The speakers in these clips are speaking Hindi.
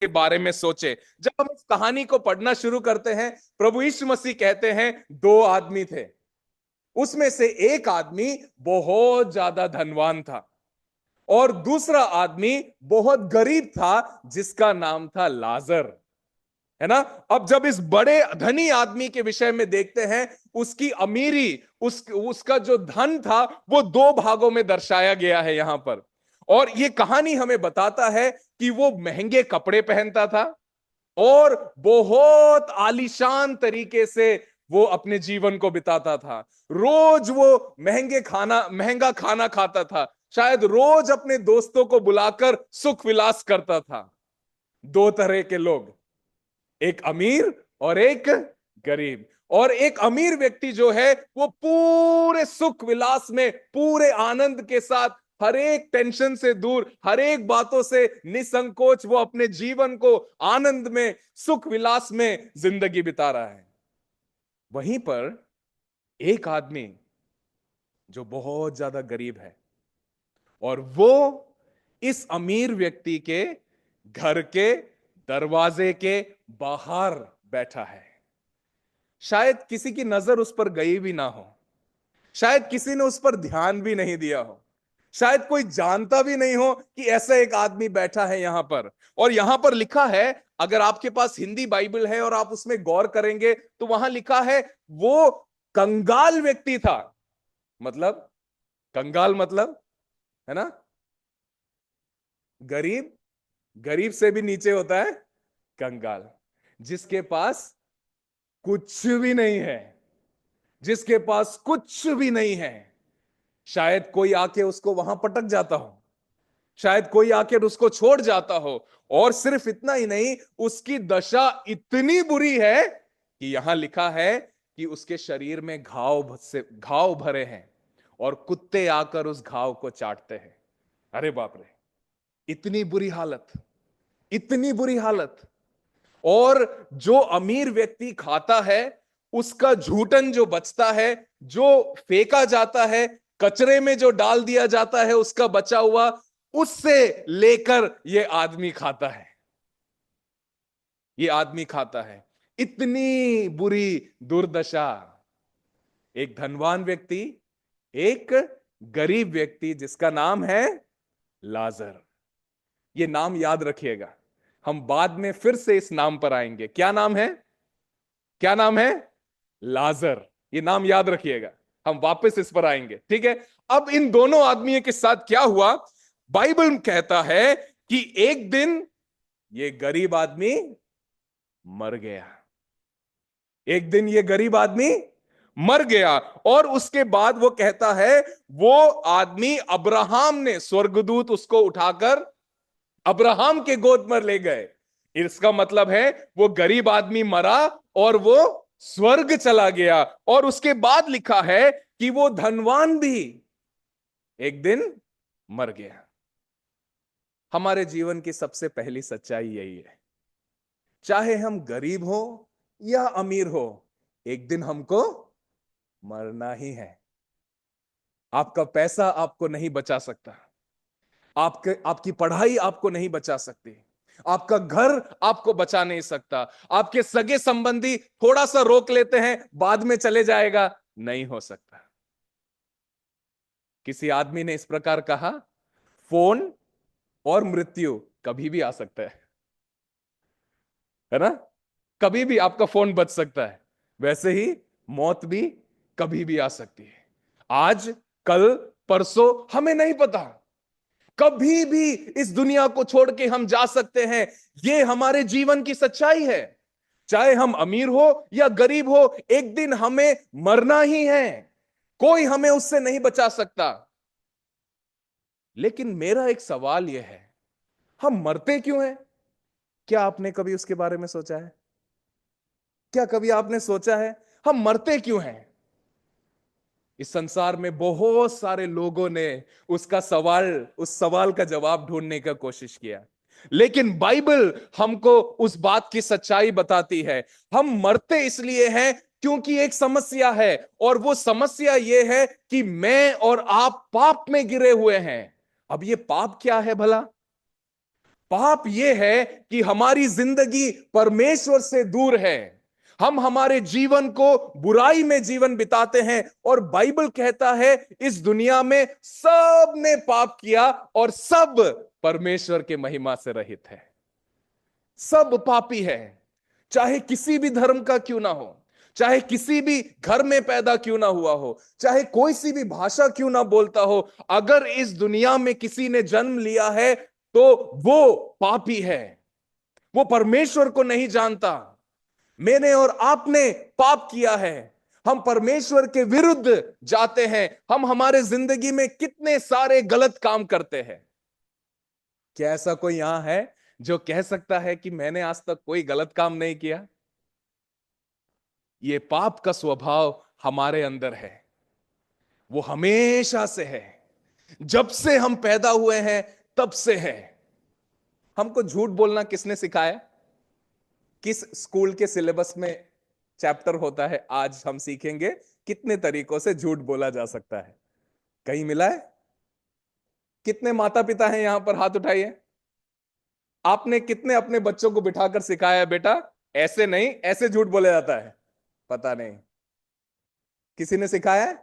के बारे में सोचे। जब हम इस कहानी को पढ़ना शुरू करते हैं, प्रभु यीशु मसीह कहते हैं दो आदमी थे, उसमें से एक आदमी बहुत ज्यादा धनवान था और दूसरा आदमी बहुत गरीब था जिसका नाम था लाजर, है ना। अब जब इस बड़े धनी आदमी के विषय में देखते हैं, उसकी अमीरी, उसका जो धन था वो दो भागों में दर्शाया गया है यहां पर। और ये कहानी हमें बताता है कि वो महंगे कपड़े पहनता था और बहुत आलीशान तरीके से वो अपने जीवन को बिताता था। रोज वो महंगा खाना खाता था, शायद रोज अपने दोस्तों को बुलाकर सुख विलास करता था। दो तरह के लोग, एक अमीर और एक गरीब। और एक अमीर व्यक्ति जो है वो पूरे सुख विलास में, पूरे आनंद के साथ, हर एक टेंशन से दूर, हर एक बातों से निसंकोच वो अपने जीवन को आनंद में, सुख विलास में जिंदगी बिता रहा है। वहीं पर एक आदमी जो बहुत ज्यादा गरीब है और वो इस अमीर व्यक्ति के घर के दरवाजे के बाहर बैठा है। शायद किसी की नजर उस पर गई भी ना हो, शायद किसी ने उस पर ध्यान भी नहीं दिया हो, शायद कोई जानता भी नहीं हो कि ऐसा एक आदमी बैठा है यहां पर। और यहां पर लिखा है, अगर आपके पास हिंदी बाइबल है और आप उसमें गौर करेंगे तो वहां लिखा है वो कंगाल व्यक्ति था। मतलब कंगाल मतलब, है ना, गरीब, गरीब से भी नीचे होता है कंगाल, जिसके पास कुछ भी नहीं है, जिसके पास कुछ भी नहीं है। शायद कोई आके उसको वहां पटक जाता हो, शायद कोई आके उसको छोड़ जाता हो। और सिर्फ इतना ही नहीं, उसकी दशा इतनी बुरी है कि यहां लिखा है कि उसके शरीर में घाव भरे हैं और कुत्ते आकर उस घाव को चाटते हैं। अरे बाप रे, इतनी बुरी हालत, इतनी बुरी हालत। और जो अमीर व्यक्ति खाता है, उसका झूठन जो बचता है, जो फेंका जाता है, कचरे में जो डाल दिया जाता है, उसका बचा हुआ, उससे लेकर यह आदमी खाता है, ये आदमी खाता है। इतनी बुरी दुर्दशा। एक धनवान व्यक्ति, एक गरीब व्यक्ति जिसका नाम है लाजर। ये नाम याद रखिएगा, हम बाद में फिर से इस नाम पर आएंगे। क्या नाम है? क्या नाम है? लाजर। ये नाम याद रखिएगा, हम वापस इस पर आएंगे, ठीक है। अब इन दोनों आदमियों के साथ क्या हुआ? बाइबल कहता है कि एक दिन ये गरीब आदमी मर गया। एक दिन ये गरीब आदमी मर गया और उसके बाद वो कहता है, वो आदमी अब्राहम ने, स्वर्गदूत उसको उठाकर अब्राहम के गोद में ले गए। इसका मतलब है वो गरीब आदमी मरा और वो स्वर्ग चला गया। और उसके बाद लिखा है कि वो धनवान भी एक दिन मर गया। हमारे जीवन की सबसे पहली सच्चाई यही है, चाहे हम गरीब हो या अमीर हो, एक दिन हमको मरना ही है। आपका पैसा आपको नहीं बचा सकता, आपकी पढ़ाई आपको नहीं बचा सकती, आपका घर आपको बचा नहीं सकता, आपके सगे संबंधी थोड़ा सा रोक लेते हैं, बाद में चले जाएगा, नहीं हो सकता। किसी आदमी ने इस प्रकार कहा, फोन और मृत्यु कभी भी आ सकता है ना। कभी भी आपका फोन बच सकता है, वैसे ही मौत भी कभी भी आ सकती है। आज, कल, परसों, हमें नहीं पता, कभी भी इस दुनिया को छोड़ के हम जा सकते हैं। ये हमारे जीवन की सच्चाई है। चाहे हम अमीर हो या गरीब हो, एक दिन हमें मरना ही है, कोई हमें उससे नहीं बचा सकता। लेकिन मेरा एक सवाल यह है, हम मरते क्यों हैं? क्या आपने कभी उसके बारे में सोचा है? क्या कभी आपने सोचा है हम मरते क्यों हैं? इस संसार में बहुत सारे लोगों ने उस सवाल का जवाब ढूंढने का कोशिश किया, लेकिन बाइबल हमको उस बात की सच्चाई बताती है। हम मरते इसलिए हैं क्योंकि एक समस्या है, और वो समस्या ये है कि मैं और आप पाप में गिरे हुए हैं। अब ये पाप क्या है भला? पाप यह है कि हमारी जिंदगी परमेश्वर से दूर है। हम हमारे जीवन को बुराई में जीवन बिताते हैं, और बाइबल कहता है इस दुनिया में सब ने पाप किया और सब परमेश्वर के महिमा से रहित है। सब पापी है, चाहे किसी भी धर्म का क्यों ना हो, चाहे किसी भी घर में पैदा क्यों ना हुआ हो, चाहे कोई सी भी भाषा क्यों ना बोलता हो, अगर इस दुनिया में किसी ने जन्म लिया है तो वो पापी है, वो परमेश्वर को नहीं जानता। मैंने और आपने पाप किया है, हम परमेश्वर के विरुद्ध जाते हैं, हम हमारे जिंदगी में कितने सारे गलत काम करते हैं। क्या ऐसा कोई यहां है जो कह सकता है कि मैंने आज तक कोई गलत काम नहीं किया? ये पाप का स्वभाव हमारे अंदर है, वो हमेशा से है, जब से हम पैदा हुए हैं तब से है। हमको झूठ बोलना किसने सिखाया? किस स्कूल के सिलेबस में चैप्टर होता है? आज हम सीखेंगे कितने तरीकों से झूठ बोला जा सकता है। कहीं मिला है? कितने माता पिता हैं यहां पर? हाथ उठाइए। आपने कितने अपने बच्चों को बिठाकर सिखाया बेटा ऐसे नहीं, ऐसे झूठ बोला जाता है? पता नहीं, किसी ने सिखाया है?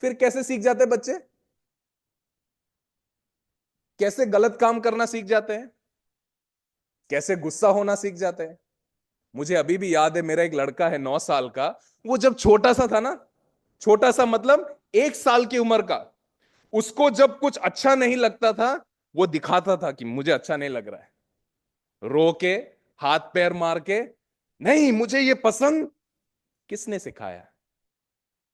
फिर कैसे सीख जाते हैं बच्चे? कैसे गलत काम करना सीख जाते हैं? कैसे गुस्सा होना सीख जाते हैं? मुझे अभी भी याद है, मेरा एक लड़का है 9 साल का, वो जब छोटा सा था ना, छोटा सा मतलब 1 साल की उम्र का, उसको जब कुछ अच्छा नहीं लगता था वो दिखाता था कि मुझे अच्छा नहीं लग रहा है, रो के, हाथ पैर मार के, नहीं मुझे ये पसंद। किसने सिखाया?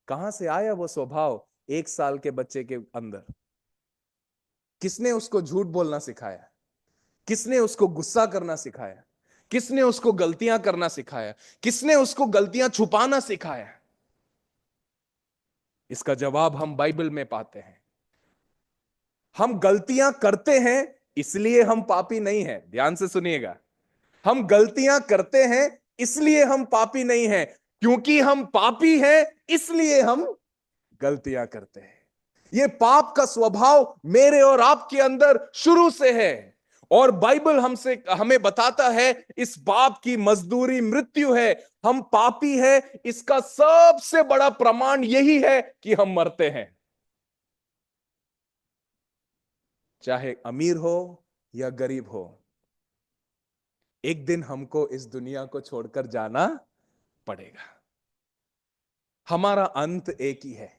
कहां से आया वो स्वभाव 1 साल के बच्चे के अंदर? किसने उसको झूठ बोलना सिखाया? किसने उसको गुस्सा करना सिखाया? किसने उसको गलतियां करना सिखाया? किसने उसको गलतियां छुपाना सिखाया? इसका जवाब हम बाइबल में पाते हैं। हम गलतियां करते हैं इसलिए हम पापी नहीं हैं। ध्यान से सुनिएगा, हम गलतियां करते हैं इसलिए हम पापी नहीं हैं, क्योंकि हम पापी हैं इसलिए हम गलतियां करते हैं। यह पाप का स्वभाव मेरे और आपके अंदर शुरू से है, और बाइबल हमें बताता है इस पाप की मजदूरी मृत्यु है। हम पापी हैं, इसका सबसे बड़ा प्रमाण यही है कि हम मरते हैं। चाहे अमीर हो या गरीब हो, एक दिन हमको इस दुनिया को छोड़कर जाना पड़ेगा। हमारा अंत एक ही है,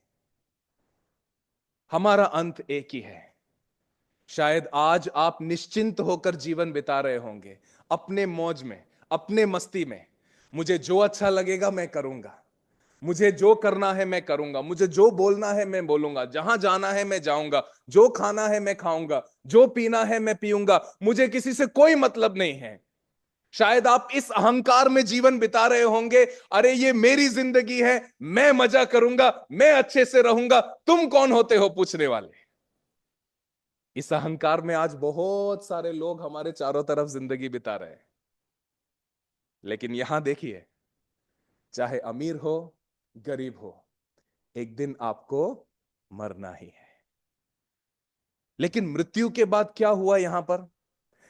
हमारा अंत एक ही है। शायद आज आप निश्चिंत होकर जीवन बिता रहे होंगे, अपने मौज में, अपने मस्ती में। मुझे जो अच्छा लगेगा मैं करूंगा, मुझे जो करना है मैं करूंगा, मुझे जो बोलना है मैं बोलूंगा, जहां जाना है मैं जाऊंगा, जो खाना है मैं खाऊंगा, जो पीना है मैं पीऊंगा, मुझे किसी से कोई मतलब नहीं है। शायद आप इस अहंकार में जीवन बिता रहे होंगे, अरे ये मेरी जिंदगी है, मैं मजा करूंगा, मैं अच्छे से रहूंगा, तुम कौन होते हो पूछने वाले। इस अहंकार में आज बहुत सारे लोग हमारे चारों तरफ जिंदगी बिता रहे हैं। लेकिन यहां देखिए, चाहे अमीर हो गरीब हो, एक दिन आपको मरना ही है। लेकिन मृत्यु के बाद क्या हुआ यहां पर?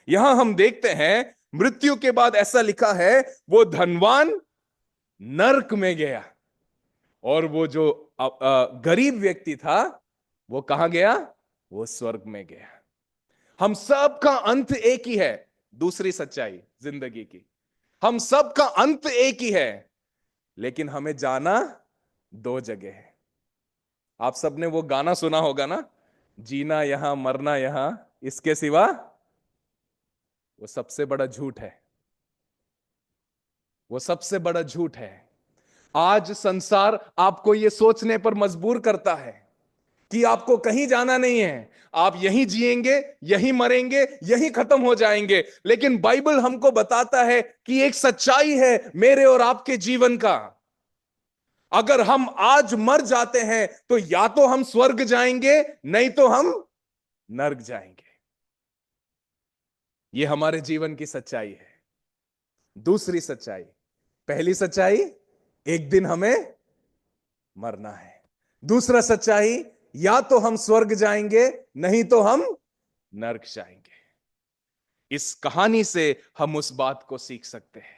यहां हम देखते हैं मृत्यु के बाद ऐसा लिखा है, वो धनवान नरक में गया, और वो जो गरीब व्यक्ति था वो कहां गया? वो स्वर्ग में गया। हम सब का अंत एक ही है। दूसरी सच्चाई जिंदगी की, हम सब का अंत एक ही है, लेकिन हमें जाना दो जगह है। आप सबने वो गाना सुना होगा ना, जीना यहां मरना यहां, इसके सिवा। वो सबसे बड़ा झूठ है, वो सबसे बड़ा झूठ है। आज संसार आपको यह सोचने पर मजबूर करता है कि आपको कहीं जाना नहीं है, आप यहीं जिएंगे, यहीं मरेंगे, यहीं खत्म हो जाएंगे। लेकिन बाइबल हमको बताता है कि एक सच्चाई है मेरे और आपके जीवन का। अगर हम आज मर जाते हैं तो या तो हम स्वर्ग जाएंगे, नहीं तो हम नर्क जाएंगे। यह हमारे जीवन की सच्चाई है। दूसरी सच्चाई, पहली सच्चाई एक दिन हमें मरना है। दूसरा सच्चाई, या तो हम स्वर्ग जाएंगे नहीं तो हम नर्क जाएंगे। इस कहानी से हम उस बात को सीख सकते हैं।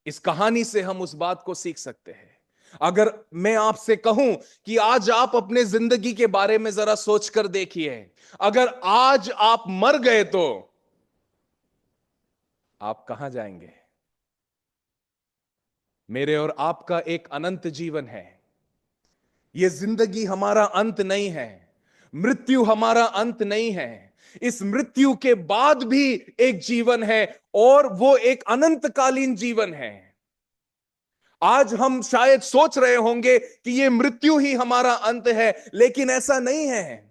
इस कहानी से हम उस बात को सीख सकते हैं। अगर मैं आपसे कहूं कि आज आप अपने जिंदगी के बारे में जरा सोचकर देखिए, अगर आज आप मर गए तो आप कहां जाएंगे? मेरे और आपका एक अनंत जीवन है। यह जिंदगी हमारा अंत नहीं है, मृत्यु हमारा अंत नहीं है। इस मृत्यु के बाद भी एक जीवन है, और वो एक अनंतकालीन जीवन है। आज हम शायद सोच रहे होंगे कि ये मृत्यु ही हमारा अंत है, लेकिन ऐसा नहीं है।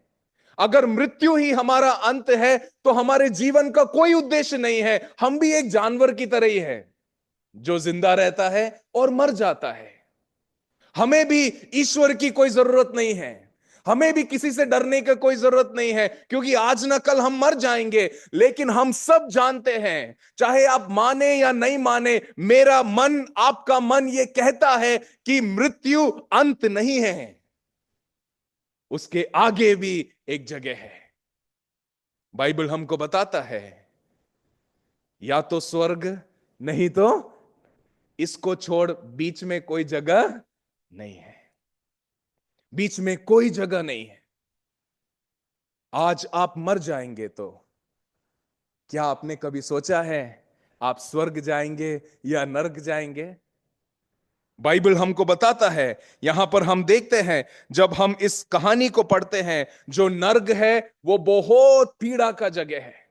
अगर मृत्यु ही हमारा अंत है तो हमारे जीवन का कोई उद्देश्य नहीं है। हम भी एक जानवर की तरह ही है, जो जिंदा रहता है और मर जाता है। हमें भी ईश्वर की कोई जरूरत नहीं है, हमें भी किसी से डरने की कोई जरूरत नहीं है, क्योंकि आज ना कल हम मर जाएंगे। लेकिन हम सब जानते हैं, चाहे आप माने या नहीं माने, मेरा मन, आपका मन ये कहता है कि मृत्यु अंत नहीं है, उसके आगे भी एक जगह है। बाइबल हमको बताता है, या तो स्वर्ग, नहीं तो इसको छोड़ बीच में कोई जगह नहीं है। बीच में कोई जगह नहीं है। आज आप मर जाएंगे तो क्या आपने कभी सोचा है आप स्वर्ग जाएंगे या नर्क जाएंगे? बाइबल हमको बताता है, यहां पर हम देखते हैं, जब हम इस कहानी को पढ़ते हैं, जो नर्क है वो बहुत पीड़ा का जगह है।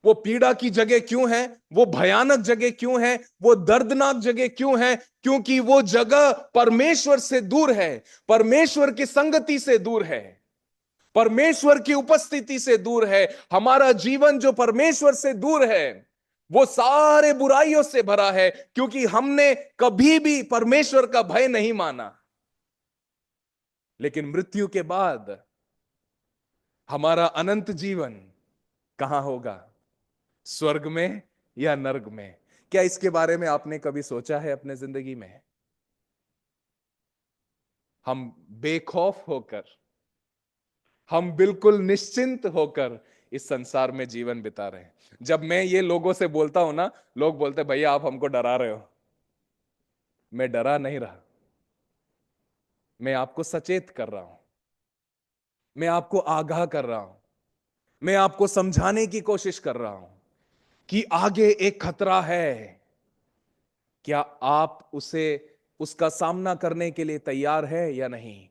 वो पीड़ा की जगह क्यों है? वो भयानक जगह क्यों है? वो दर्दनाक जगह क्यों है? क्योंकि वो जगह परमेश्वर से दूर है, परमेश्वर की संगति से दूर है, परमेश्वर की उपस्थिति से दूर है। हमारा जीवन जो परमेश्वर से दूर है, वो सारे बुराइयों से भरा है, क्योंकि हमने कभी भी परमेश्वर का भय नहीं माना। लेकिन मृत्यु के बाद हमारा अनंत जीवन कहां होगा? स्वर्ग में या नर्क में? क्या इसके बारे में आपने कभी सोचा है अपने जिंदगी में? हम बेखौफ होकर, हम बिल्कुल निश्चिंत होकर इस संसार में जीवन बिता रहे हैं। जब मैं ये लोगों से बोलता हूं ना, लोग बोलते हैं भैया आप हमको डरा रहे हो। मैं डरा नहीं रहा, मैं आपको सचेत कर रहा हूं, मैं आपको आगाह कर रहा हूं, मैं आपको समझाने की कोशिश कर रहा हूं कि आगे एक खतरा है। क्या आप उसका सामना करने के लिए तैयार है या नहीं?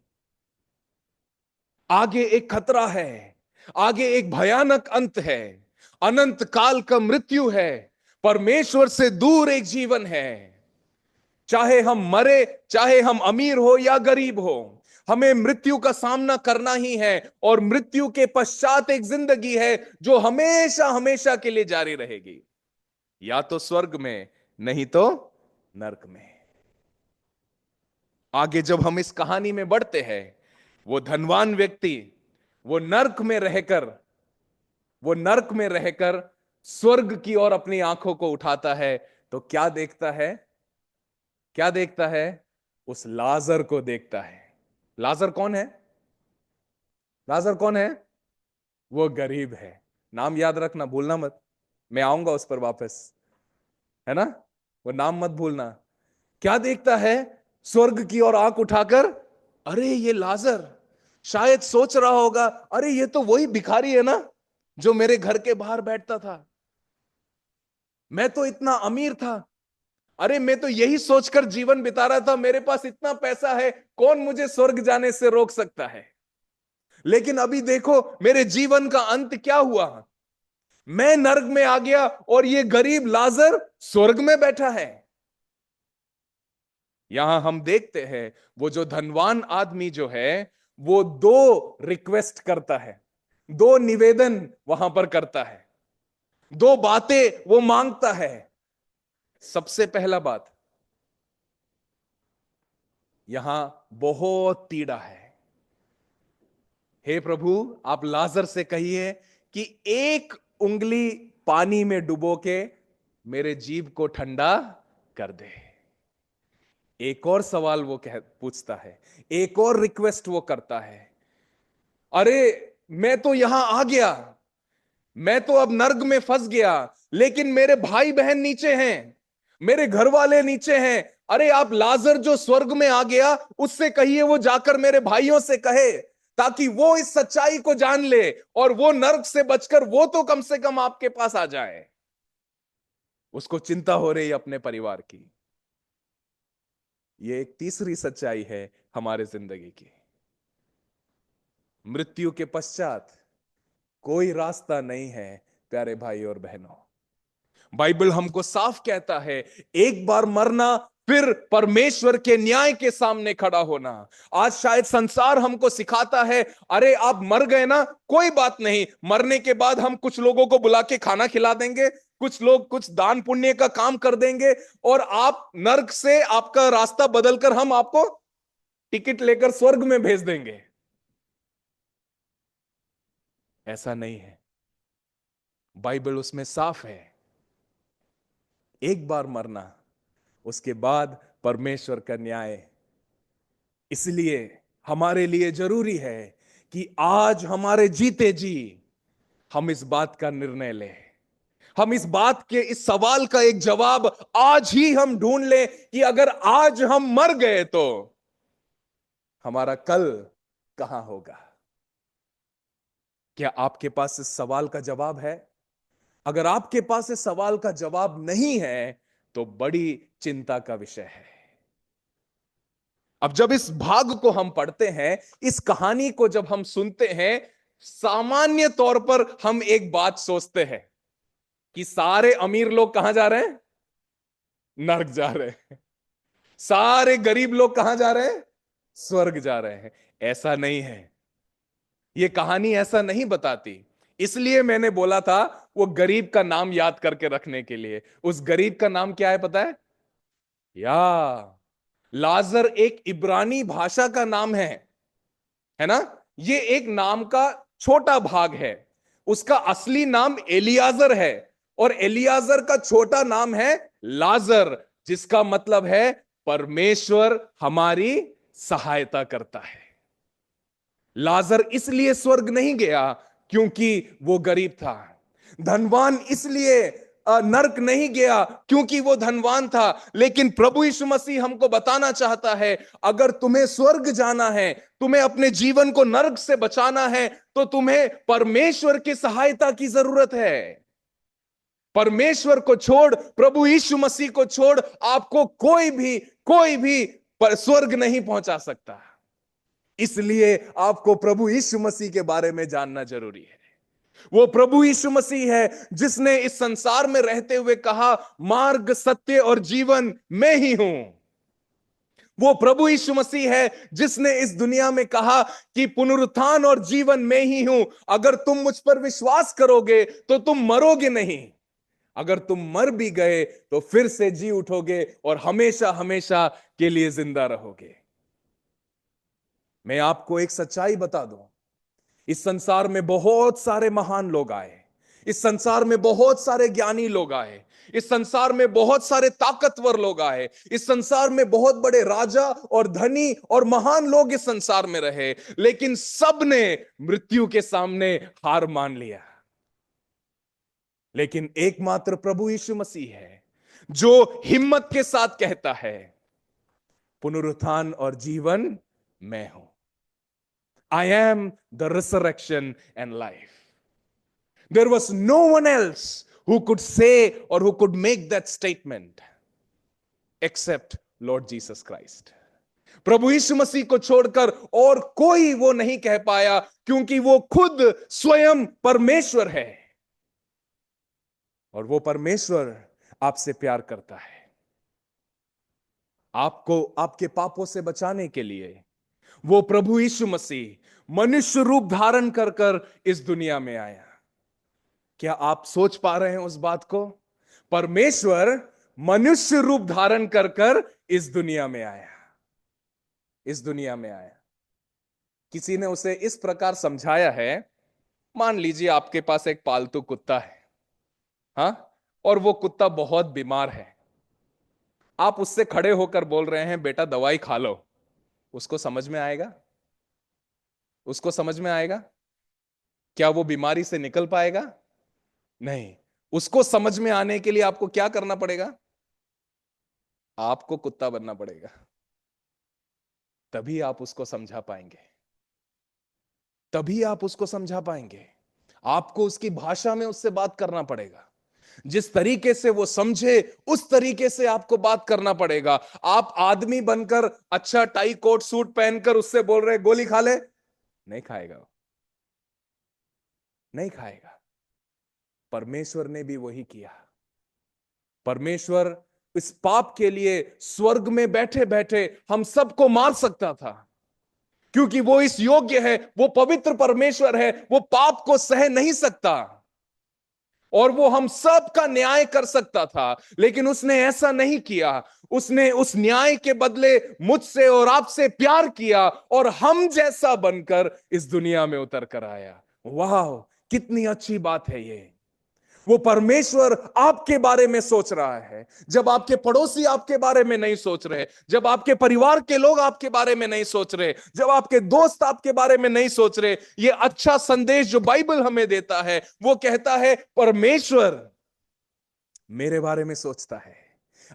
आगे एक खतरा है, आगे एक भयानक अंत है, अनंत काल का मृत्यु है, परमेश्वर से दूर एक जीवन है। चाहे हम मरे, चाहे हम अमीर हो या गरीब हो, हमें मृत्यु का सामना करना ही है। और मृत्यु के पश्चात एक जिंदगी है जो हमेशा हमेशा के लिए जारी रहेगी, या तो स्वर्ग में, नहीं तो नरक में। आगे जब हम इस कहानी में बढ़ते हैं, वो धनवान व्यक्ति वो नरक में रहकर, वो नरक में रहकर स्वर्ग की ओर अपनी आंखों को उठाता है, तो क्या देखता है? क्या देखता है? उस लाजर को देखता है। लाजर कौन है? लाजर कौन है? वो गरीब है। नाम याद रखना, भूलना मत, मैं आऊंगा उस पर वापस, है ना? वो नाम मत भूलना। क्या देखता है? स्वर्ग की ओर आंख उठाकर, अरे ये लाजर शायद सोच रहा होगा, अरे ये तो वही भिखारी है ना जो मेरे घर के बाहर बैठता था। मैं तो इतना अमीर था, अरे मैं तो यही सोचकर जीवन बिता रहा था, मेरे पास इतना पैसा है, कौन मुझे स्वर्ग जाने से रोक सकता है? लेकिन अभी देखो मेरे जीवन का अंत क्या हुआ। मैं नर्क में आ गया और ये गरीब लाजर स्वर्ग में बैठा है। यहां हम देखते हैं, वो जो धनवान आदमी जो है, वो दो रिक्वेस्ट करता है, दो निवेदन वहां पर करता है, दो बातें वो मांगता है। सबसे पहला बात, यहां बहुत पीड़ा है, हे प्रभु आप लाजर से कहिए कि एक उंगली पानी में डुबो के मेरे जीभ को ठंडा कर दे। एक और सवाल वो पूछता है, एक और रिक्वेस्ट वो करता है, अरे मैं तो यहां आ गया, मैं तो अब नर्क में फंस गया, लेकिन मेरे भाई बहन नीचे हैं, मेरे घर वाले नीचे हैं। अरे आप लाजर जो स्वर्ग में आ गया, उससे कहिए वो जाकर मेरे भाइयों से कहे, ताकि वो इस सच्चाई को जान ले और वो नर्क से बचकर वो तो कम से कम आपके पास आ जाए। उसको चिंता हो रही है अपने परिवार की। ये एक तीसरी सच्चाई है हमारे जिंदगी की। मृत्यु के पश्चात कोई रास्ता नहीं है प्यारे भाई और बहनों। बाइबल हमको साफ कहता है, एक बार मरना, फिर परमेश्वर के न्याय के सामने खड़ा होना। आज शायद संसार हमको सिखाता है, अरे आप मर गए ना, कोई बात नहीं, मरने के बाद हम कुछ लोगों को बुला के खाना खिला देंगे, कुछ लोग कुछ दान पुण्य का काम कर देंगे, और आप नर्क से आपका रास्ता बदलकर हम आपको टिकट लेकर स्वर्ग में भेज देंगे। ऐसा नहीं है। बाइबल उसमें साफ है, एक बार मरना, उसके बाद परमेश्वर का न्याय। इसलिए हमारे लिए जरूरी है कि आज हमारे जीते जी हम इस बात का निर्णय लें, हम इस बात के इस सवाल का एक जवाब आज ही हम ढूंढ लें कि अगर आज हम मर गए तो हमारा कल कहां होगा। क्या आपके पास इस सवाल का जवाब है? अगर आपके पास इस सवाल का जवाब नहीं है तो बड़ी चिंता का विषय है। अब जब इस भाग को हम पढ़ते हैं, इस कहानी को जब हम सुनते हैं, सामान्य तौर पर हम एक बात सोचते हैं कि सारे अमीर लोग कहां जा रहे हैं? नर्क जा रहे हैं। सारे गरीब लोग कहां जा रहे हैं? स्वर्ग जा रहे हैं। ऐसा नहीं है, यह कहानी ऐसा नहीं बताती। इसलिए मैंने बोला था वो गरीब का नाम याद करके रखने के लिए। उस गरीब का नाम क्या है पता है? या लाजर एक इब्रानी भाषा का नाम है ना? ये एक नाम का छोटा भाग है। उसका असली नाम एलियाजर है, और एलियाजर का छोटा नाम है लाजर, जिसका मतलब है परमेश्वर हमारी सहायता करता है। लाजर इसलिए स्वर्ग नहीं गया क्योंकि वो गरीब था। धनवान इसलिए नरक नहीं गया क्योंकि वो धनवान था। लेकिन प्रभु यीशु मसीह हमको बताना चाहता है, अगर तुम्हें स्वर्ग जाना है, तुम्हें अपने जीवन को नरक से बचाना है, तो तुम्हें परमेश्वर की सहायता की जरूरत है। परमेश्वर को छोड़, प्रभु यीशु मसीह को छोड़, आपको कोई भी स्वर्ग नहीं पहुंचा सकता। इसलिए आपको प्रभु यीशु मसीह के बारे में जानना जरूरी है। वो प्रभु यीशु मसीह है जिसने इस संसार में रहते हुए कहा, मार्ग सत्य और जीवन मैं ही हूं। वो प्रभु यीशु मसीह है जिसने इस दुनिया में कहा कि पुनरुत्थान और जीवन मैं ही हूं। अगर तुम मुझ पर विश्वास करोगे तो तुम मरोगे नहीं। अगर तुम मर भी गए तो फिर से जी उठोगे और हमेशा हमेशा के लिए जिंदा रहोगे। मैं आपको एक सच्चाई बता दूं, इस संसार में बहुत सारे महान लोग आए, इस संसार में बहुत सारे ज्ञानी लोग आए, इस संसार में बहुत सारे ताकतवर लोग आए, इस संसार में बहुत बड़े राजा और धनी और महान लोग इस संसार में रहे, लेकिन सब ने मृत्यु के सामने हार मान लिया। लेकिन एकमात्र प्रभु यीशु मसीह है जो हिम्मत के साथ कहता है, पुनरुत्थान और जीवन मैं हूं। I am the resurrection and life. There was no one else who could say or who could make that statement except Lord Jesus Christ. प्रभु यीशु मसीह को छोड़कर और कोई वो नहीं कह पाया, क्योंकि वो खुद स्वयं परमेश्वर है, और वो परमेश्वर आपसे प्यार करता है। आपको आपके पापों से बचाने के लिए वो प्रभु यीशु मसीह मनुष्य रूप धारण कर कर इस दुनिया में आया। क्या आप सोच पा रहे हैं उस बात को? परमेश्वर मनुष्य रूप धारण कर कर इस दुनिया में आया, इस दुनिया में आया। किसी ने उसे इस प्रकार समझाया है, मान लीजिए आपके पास एक पालतू कुत्ता है, हाँ, और वो कुत्ता बहुत बीमार है। आप उससे खड़े होकर बोल रहे हैं, बेटा दवाई खा लो। उसको समझ में आएगा? उसको समझ में आएगा? क्या वो बीमारी से निकल पाएगा? नहीं, उसको समझ में आने के लिए आपको क्या करना पड़ेगा? आपको कुत्ता बनना पड़ेगा, तभी आप उसको समझा पाएंगे, तभी आप उसको समझा पाएंगे। आपको उसकी भाषा में उससे बात करना पड़ेगा, जिस तरीके से वो समझे उस तरीके से आपको बात करना पड़ेगा। आप आदमी बनकर अच्छा टाई कोट सूट पहनकर उससे बोल रहे गोली खा ले, नहीं खाएगा वो, नहीं खाएगा। परमेश्वर ने भी वही किया। परमेश्वर इस पाप के लिए स्वर्ग में बैठे बैठे हम सबको मार सकता था, क्योंकि वो इस योग्य है, वो पवित्र परमेश्वर है, वो पाप को सह नहीं सकता और वो हम सब का न्याय कर सकता था। लेकिन उसने ऐसा नहीं किया। उसने उस न्याय के बदले मुझसे और आपसे प्यार किया और हम जैसा बनकर इस दुनिया में उतर कर आया। वाह, कितनी अच्छी बात है ये। वो परमेश्वर आपके बारे में सोच रहा है, जब आपके पड़ोसी आपके बारे में नहीं सोच रहे, जब आपके परिवार के लोग आपके बारे में नहीं सोच रहे, जब आपके दोस्त आपके बारे में नहीं सोच रहे। ये अच्छा संदेश जो बाइबल हमें देता है, वो कहता है परमेश्वर मेरे बारे में सोचता है,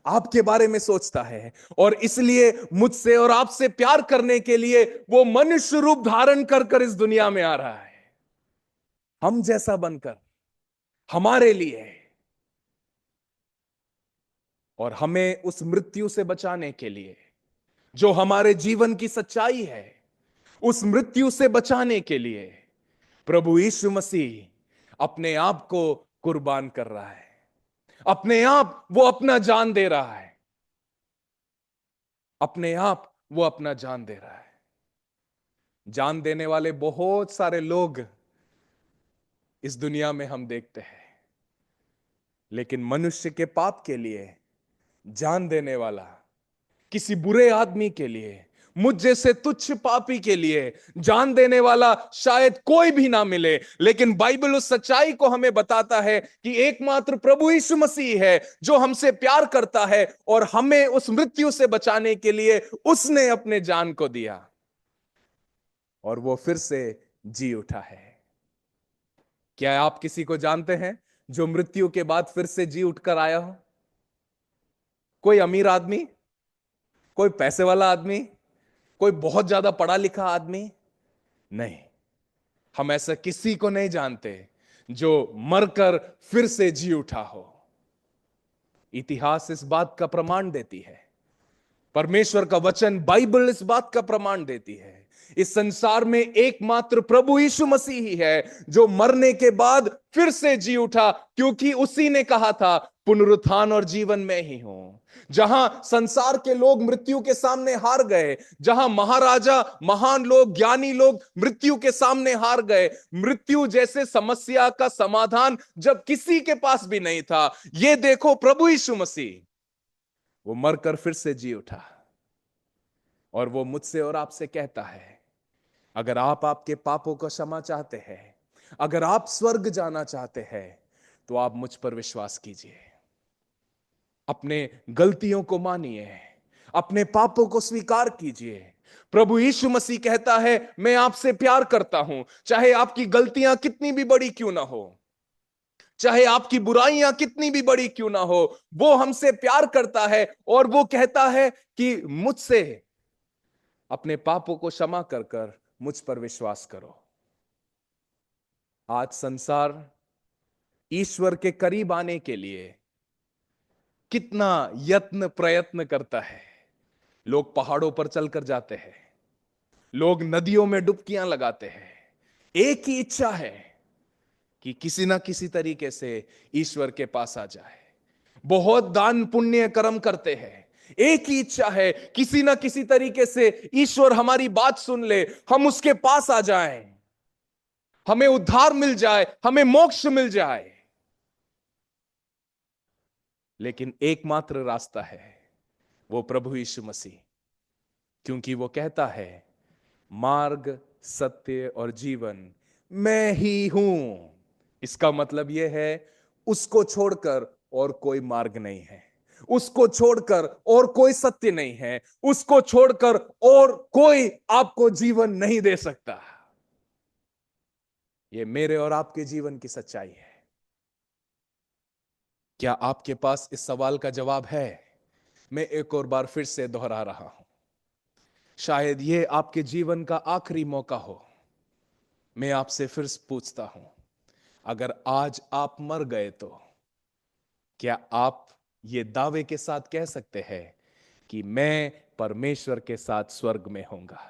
आपके बारे में सोचता है, और इसलिए मुझसे और आपसे प्यार करने के लिए वो मनुष्य रूप धारण कर कर इस दुनिया में आ रहा है, हम जैसा बनकर, हमारे लिए। और हमें उस मृत्यु से बचाने के लिए, जो हमारे जीवन की सच्चाई है, उस मृत्यु से बचाने के लिए प्रभु यीशु मसीह अपने आप को कुर्बान कर रहा है। अपने आप वो अपना जान दे रहा है, अपने आप वो अपना जान दे रहा है। जान देने वाले बहुत सारे लोग इस दुनिया में हम देखते हैं, लेकिन मनुष्य के पाप के लिए जान देने वाला, किसी बुरे आदमी के लिए, मुझ जैसे तुच्छ पापी के लिए जान देने वाला शायद कोई भी ना मिले। लेकिन बाइबल उस सच्चाई को हमें बताता है कि एकमात्र प्रभु यीशु मसीह है जो हमसे प्यार करता है और हमें उस मृत्यु से बचाने के लिए उसने अपने जान को दिया और वो फिर से जी उठा है। क्या आप किसी को जानते हैं जो मृत्यु के बाद फिर से जी उठकर आया हो? कोई अमीर आदमी, कोई पैसे वाला आदमी, कोई बहुत ज्यादा पढ़ा लिखा आदमी? नहीं, हम ऐसा किसी को नहीं जानते जो मरकर फिर से जी उठा हो। इतिहास इस बात का प्रमाण देती है, परमेश्वर का वचन बाइबल इस बात का प्रमाण देती है। इस संसार में एकमात्र प्रभु यीशु मसीह ही है जो मरने के बाद फिर से जी उठा, क्योंकि उसी ने कहा था पुनरुत्थान और जीवन में ही हूं। जहां संसार के लोग मृत्यु के सामने हार गए, जहां महाराजा, महान लोग, ज्ञानी लोग मृत्यु के सामने हार गए, मृत्यु जैसे समस्या का समाधान जब किसी के पास भी नहीं था, ये देखो प्रभु यीशु मसीह वो मरकर फिर से जी उठा। और वो मुझसे और आपसे कहता है, अगर आप आपके पापों को क्षमा चाहते हैं, अगर आप स्वर्ग जाना चाहते हैं, तो आप मुझ पर विश्वास कीजिए, अपने गलतियों को मानिए, अपने पापों को स्वीकार कीजिए। प्रभु यीशु मसीह कहता है मैं आपसे प्यार करता हूं, चाहे आपकी गलतियां कितनी भी बड़ी क्यों ना हो, चाहे आपकी बुराइयां कितनी भी बड़ी क्यों ना हो, वो हमसे प्यार करता है और वो कहता है कि मुझसे अपने पापों को क्षमा कर कर मुझ पर विश्वास करो। आज संसार ईश्वर के करीब आने के लिए कितना यत्न प्रयत्न करता है। लोग पहाड़ों पर चलकर जाते हैं, लोग नदियों में डुबकियां लगाते हैं। एक ही इच्छा है कि किसी ना किसी तरीके से ईश्वर के पास आ जाए। बहुत दान पुण्य कर्म करते हैं, एक ही इच्छा है किसी ना किसी तरीके से ईश्वर हमारी बात सुन ले, हम उसके पास आ जाएं, हमें उद्धार मिल जाए, हमें मोक्ष मिल जाए। लेकिन एकमात्र रास्ता है वो प्रभु यीशु मसीह, क्योंकि वो कहता है मार्ग, सत्य और जीवन मैं ही हूं। इसका मतलब यह है उसको छोड़कर और कोई मार्ग नहीं है, उसको छोड़कर और कोई सत्य नहीं है, उसको छोड़कर और कोई आपको जीवन नहीं दे सकता। यह मेरे और आपके जीवन की सच्चाई है। क्या आपके पास इस सवाल का जवाब है? मैं एक और बार फिर से दोहरा रहा हूं, शायद ये आपके जीवन का आखिरी मौका हो। मैं आपसे फिर से पूछता हूं, अगर आज आप मर गए तो क्या आप ये दावे के साथ कह सकते हैं कि मैं परमेश्वर के साथ स्वर्ग में होऊंगा?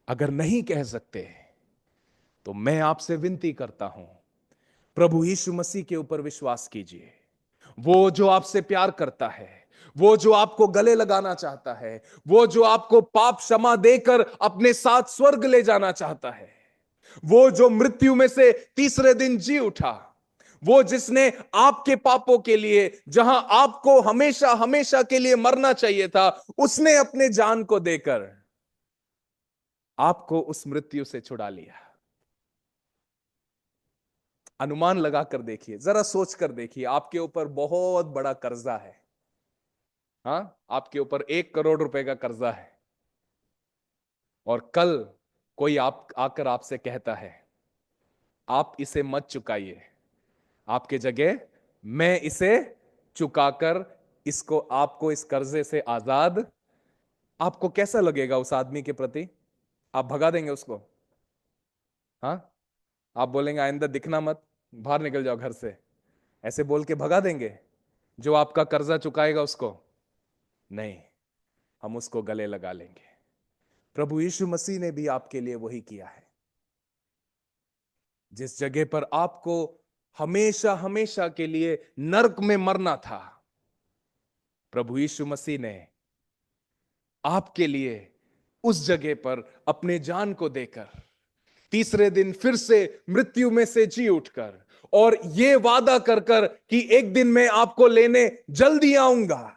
अगर नहीं कह सकते तो मैं आपसे विनती करता हूं, प्रभु यीशु मसीह के ऊपर विश्वास कीजिए। वो जो आपसे प्यार करता है, वो जो आपको गले लगाना चाहता है, वो जो आपको पाप क्षमा देकर अपने साथ स्वर्ग ले जाना चाहता है, वो जो मृत्यु में से तीसरे दिन जी उठा, वो जिसने आपके पापों के लिए, जहां आपको हमेशा हमेशा के लिए मरना चाहिए था, उसने अपने जान को देकर आपको उस मृत्यु से छुड़ा लिया। अनुमान लगाकर देखिए, जरा सोच कर देखिए, आपके ऊपर बहुत बड़ा कर्जा है। हाँ, आपके ऊपर 1 करोड़ रुपए का कर्जा है, और कल कोई आप आकर आपसे कहता है आप इसे मत चुकाइए, आपके जगह मैं इसे चुकाकर इसको, आपको इस कर्जे से आजाद। आपको कैसा लगेगा उस आदमी के प्रति? आप भगा देंगे उसको? हाँ, आप बोलेंगे आइंदा दिखना मत, बाहर निकल जाओ घर से, ऐसे बोल के भगा देंगे जो आपका कर्जा चुकाएगा उसको? नहीं, हम उसको गले लगा लेंगे। प्रभु यीशु मसीह ने भी आपके लिए वही किया है। जिस जगह पर आपको हमेशा हमेशा के लिए नरक में मरना था, प्रभु यीशु मसीह ने आपके लिए उस जगह पर अपने जान को देकर तीसरे दिन फिर से मृत्यु में से जी उठकर, और यह वादा कर कर कि एक दिन मैं आपको लेने जल्दी आऊंगा,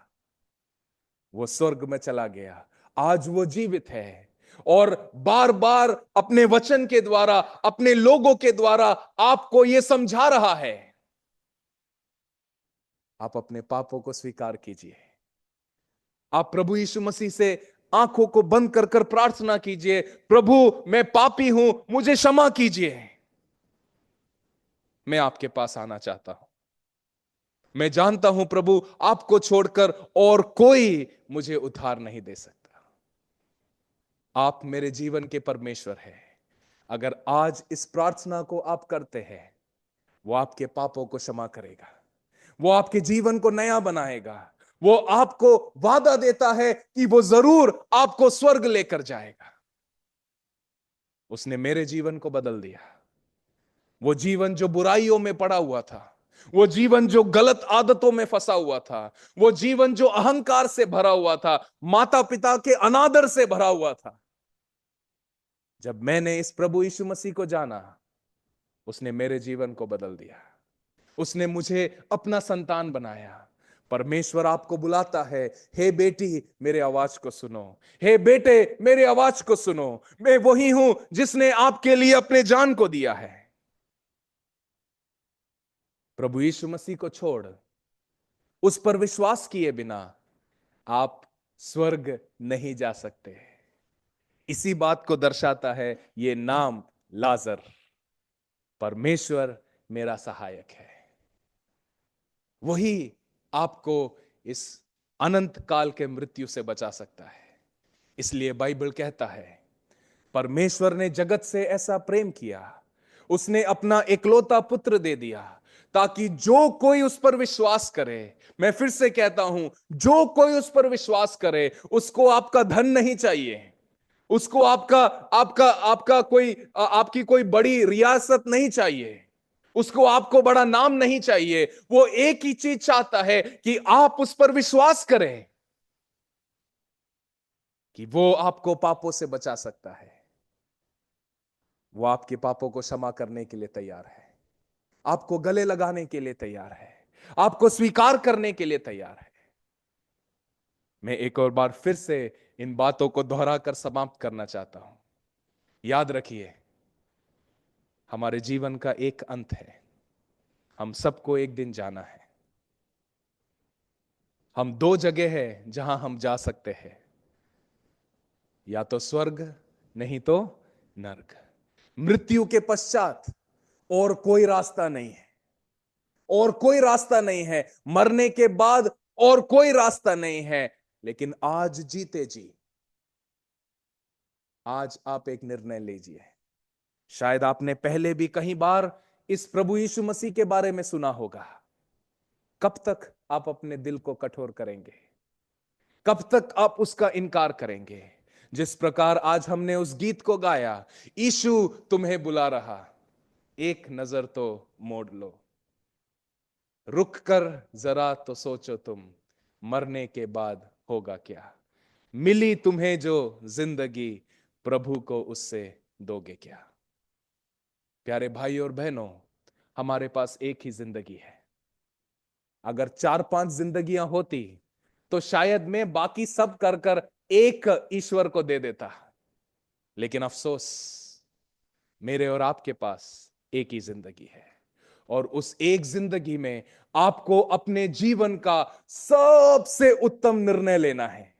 वो स्वर्ग में चला गया। आज वो जीवित है और बार बार अपने वचन के द्वारा, अपने लोगों के द्वारा आपको यह समझा रहा है, आप अपने पापों को स्वीकार कीजिए। आप प्रभु यीशु मसीह से आंखों को बंद कर कर प्रार्थना कीजिए, प्रभु मैं पापी हूं, मुझे क्षमा कीजिए, मैं आपके पास आना चाहता हूं। मैं जानता हूं प्रभु, आपको छोड़कर और कोई मुझे उद्धार नहीं दे सकता। आप मेरे जीवन के परमेश्वर हैं। अगर आज इस प्रार्थना को आप करते हैं, वो आपके पापों को क्षमा करेगा, वो आपके जीवन को नया बनाएगा, वो आपको वादा देता है कि वो जरूर आपको स्वर्ग लेकर जाएगा। उसने मेरे जीवन को बदल दिया। वो जीवन जो बुराइयों में पड़ा हुआ था, वो जीवन जो गलत आदतों में फंसा हुआ था, वो जीवन जो अहंकार से भरा हुआ था, माता पिता के अनादर से भरा हुआ था, जब मैंने इस प्रभु यीशु मसीह को जाना, उसने मेरे जीवन को बदल दिया। उसने मुझे अपना संतान बनाया। परमेश्वर आपको बुलाता है, हे बेटी मेरे आवाज को सुनो, हे बेटे मेरे आवाज को सुनो, मैं वही हूं जिसने आपके लिए अपने जान को दिया है। प्रभु यीशु मसीह को छोड़, उस पर विश्वास किए बिना आप स्वर्ग नहीं जा सकते। इसी बात को दर्शाता है ये नाम लाजर, परमेश्वर मेरा सहायक है। वही आपको इस अनंत काल के मृत्यु से बचा सकता है। इसलिए बाइबल कहता है, परमेश्वर ने जगत से ऐसा प्रेम किया, उसने अपना इकलौता पुत्र दे दिया, ताकि जो कोई उस पर विश्वास करे, मैं फिर से कहता हूं, जो कोई उस पर विश्वास करे, उसको आपका धन नहीं चाहिए, उसको आपका आपका आपका कोई आपकी कोई बड़ी रियासत नहीं चाहिए, उसको आपको बड़ा नाम नहीं चाहिए। वो एक ही चीज चाहता है कि आप उस पर विश्वास करें कि वो आपको पापों से बचा सकता है। वो आपके पापों को क्षमा करने के लिए तैयार है, आपको गले लगाने के लिए तैयार है, आपको स्वीकार करने के लिए तैयार है। मैं एक और बार फिर से इन बातों को दोहराकर समाप्त करना चाहता हूं। याद रखिए, हमारे जीवन का एक अंत है, हम सबको एक दिन जाना है। हम दो जगह है जहां हम जा सकते हैं, या तो स्वर्ग, नहीं तो नरक। मृत्यु के पश्चात और कोई रास्ता नहीं है। और कोई रास्ता नहीं है, मरने के बाद और कोई रास्ता नहीं है। लेकिन आज जीते जी, आज आप एक निर्णय लीजिए। शायद आपने पहले भी कई बार इस प्रभु यीशु मसीह के बारे में सुना होगा। कब तक आप अपने दिल को कठोर करेंगे? कब तक आप उसका इनकार करेंगे? जिस प्रकार आज हमने उस गीत को गाया, यीशु तुम्हें बुला रहा, एक नजर तो मोड़ लो, रुक कर जरा तो सोचो तुम, मरने के बाद होगा क्या? मिली तुम्हें जो जिंदगी, प्रभु को उससे दोगे क्या? प्यारे भाई और बहनों, हमारे पास एक ही जिंदगी है। अगर 4-5 जिंदगियां होती तो शायद मैं बाकी सब कर कर एक ईश्वर को दे देता। लेकिन अफसोस, मेरे और आपके पास एक ही जिंदगी है, और उस एक जिंदगी में आपको अपने जीवन का सबसे उत्तम निर्णय लेना है।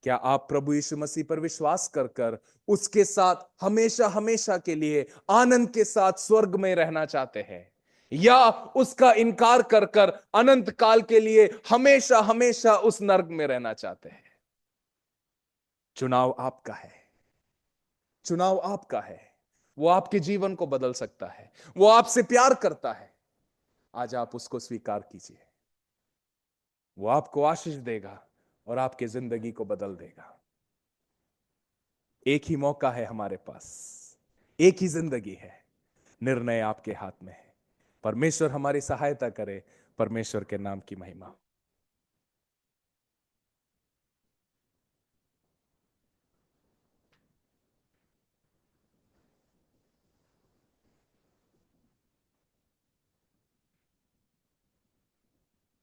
क्या आप प्रभु यीशु मसीह पर विश्वास कर कर उसके साथ हमेशा हमेशा के लिए आनंद के साथ स्वर्ग में रहना चाहते हैं, या उसका इनकार कर कर अनंत काल के लिए हमेशा हमेशा उस नर्क में रहना चाहते हैं? चुनाव आपका है। चुनाव आपका है। वो आपके जीवन को बदल सकता है। वो आपसे प्यार करता है। आज आप उसको स्वीकार कीजिए। वो आपको आशीष देगा और आपकी जिंदगी को बदल देगा। एक ही मौका है हमारे पास, एक ही जिंदगी है। निर्णय आपके हाथ में है। परमेश्वर हमारी सहायता करे। परमेश्वर के नाम की महिमा।